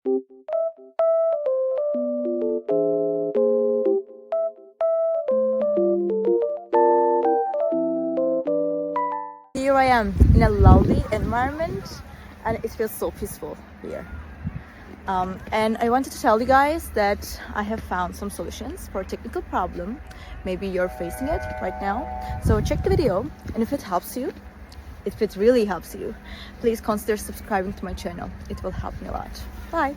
Here I am in a lovely environment and it feels so peaceful here. And I wanted to tell you guys that I have found some solutions for a technical problem. Maybe you're facing it right now. So check the video, and if it helps you, if it really helps you, please consider subscribing to my channel. It will help me a lot. Bye!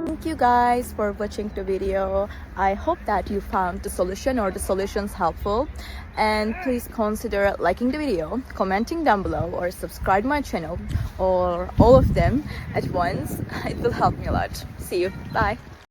Thank you guys for watching the video. I hope that you found the solution or the solutions helpful, and please consider liking the video, commenting down below, or subscribe my channel, or all of them at once. It will help me a lot. See you. Bye.